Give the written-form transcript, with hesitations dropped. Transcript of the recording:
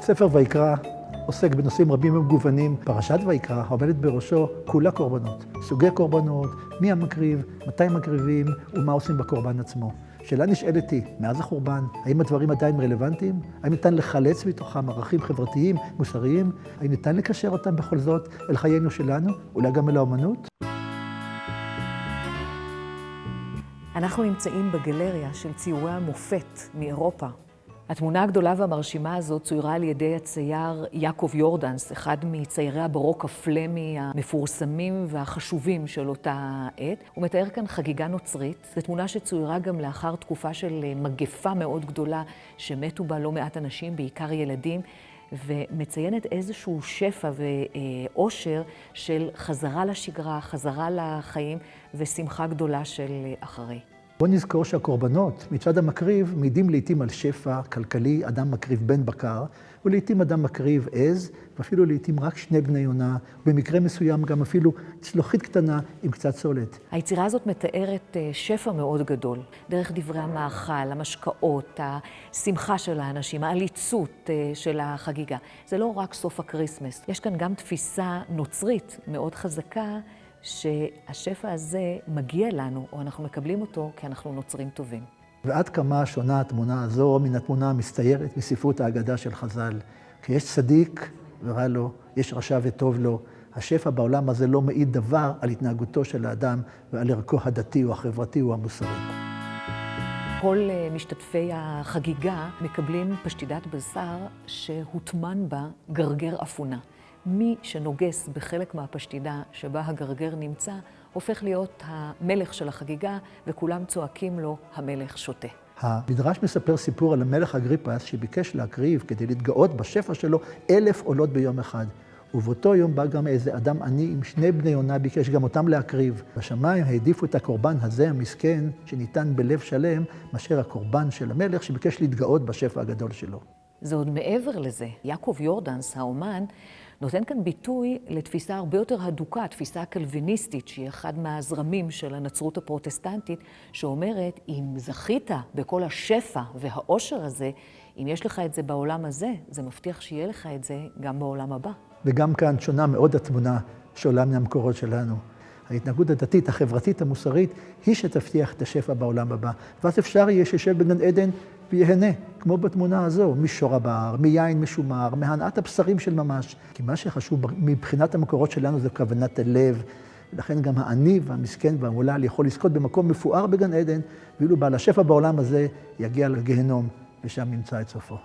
ספר ויקרא עוסק בנושאים רבים ומגוונים. פרשת ויקרא עומדת בראשו כולה קורבנות. סוגי קורבנות, מי המקריב, מתי מקריבים ומה עושים בקורבן עצמו. שאלה נשאלת היא, מאז החורבן, האם הדברים עדיין רלוונטיים? האם ניתן לחלץ מתוכם ערכים חברתיים, מוסריים? האם ניתן לקשר אותם בכל זאת אל חיינו שלנו? אולי גם אל האמנות? אנחנו נמצאים בגלריה של ציורי המופת מאירופה. התמונה הגדולה והמרשימה הזאת צוירה על ידי הצייר יעקב יורדנס, אחד מציירי הברוק הפלמי המפורסמים והחשובים של אותה עת. הוא מתאר כאן חגיגה נוצרית. זו תמונה שצוירה גם לאחר תקופה של מגפה מאוד גדולה, שמתו בה לא מעט אנשים, בעיקר ילדים, ומציינת איזשהו שפע ואושר של חזרה לשגרה, חזרה לחיים ושמחה גדולה של אחרי. בוא נזכור שהקורבנות מצד המקריב מעידים לעתים על שפע כלכלי, אדם מקריב בן בקר, ולעתים אדם מקריב עז, ואפילו לעתים רק שני בני יונה, ובמקרה מסוים גם אפילו צלוחית קטנה עם קצת סולת. היצירה הזאת מתארת שפע מאוד גדול, דרך דברי המאכל, המשקאות, השמחה של האנשים, העליצות של החגיגה. זה לא רק סוף הקריסמס, יש כאן גם תפיסה נוצרית מאוד חזקה, שהשפע הזה מגיע לנו, או אנחנו מקבלים אותו כי אנחנו נוצרים טובים. ועד כמה שונה התמונה הזו מן התמונה המסתיירת מספרות האגדה של חז"ל. כי יש צדיק ורע לו, יש רשע וטוב לו. השפע בעולם הזה לא מעיד דבר על התנהגותו של האדם ועל ערכו הדתי או החברתי או המוסרי. כל משתתפי החגיגה מקבלים פשטידת בשר שהוטמן בה גרגר אפונה. מי שנוגס בחלק מהפשטידה שבה הגרגר נמצא, הופך להיות המלך של החגיגה, וכולם צועקים לו, המלך שותה. המדרש מספר סיפור על המלך אגריפס שביקש להקריב כדי להתגאות בשפע שלו 1,000 עולות ביום אחד. ובאותו יום בא גם איזה אדם עני עם שני בני יונה, ביקש גם אותם להקריב. בשמיים העדיפו את הקורבן הזה המסכן שניתן בלב שלם, מאשר הקורבן של המלך שביקש להתגאות בשפע הגדול שלו. זה עוד מעבר לזה. יעקב יורדנס, האומן, נותן כאן ביטוי לתפיסה הרבה יותר הדוקה, תפיסה הקלוויניסטית, שהיא אחד מהזרמים של הנצרות הפרוטסטנטית, שאומרת, אם זכית בכל השפע והעושר הזה, אם יש לך את זה בעולם הזה, זה מבטיח שיהיה לך את זה גם בעולם הבא. וגם כאן שונה מאוד התמונה שעולה מן המקורות שלנו. ההתנהגות הדתית, החברתית, המוסרית, היא שתבטיח את השפע בעולם הבא. ואז אפשר יהיה שישב בגן עדן ויהנה, כמו בתמונה הזו, משור הבר, מיין משומר, מהנאת הבשרים של ממש. כי מה שחשוב מבחינת המקורות שלנו זה כוונת הלב, ולכן גם העני והמסכן והמולל יכול לזכות במקום מפואר בגן עדן, ואילו בעל השפע בעולם הזה יגיע לגיהנום, ושם ימצא את סופו.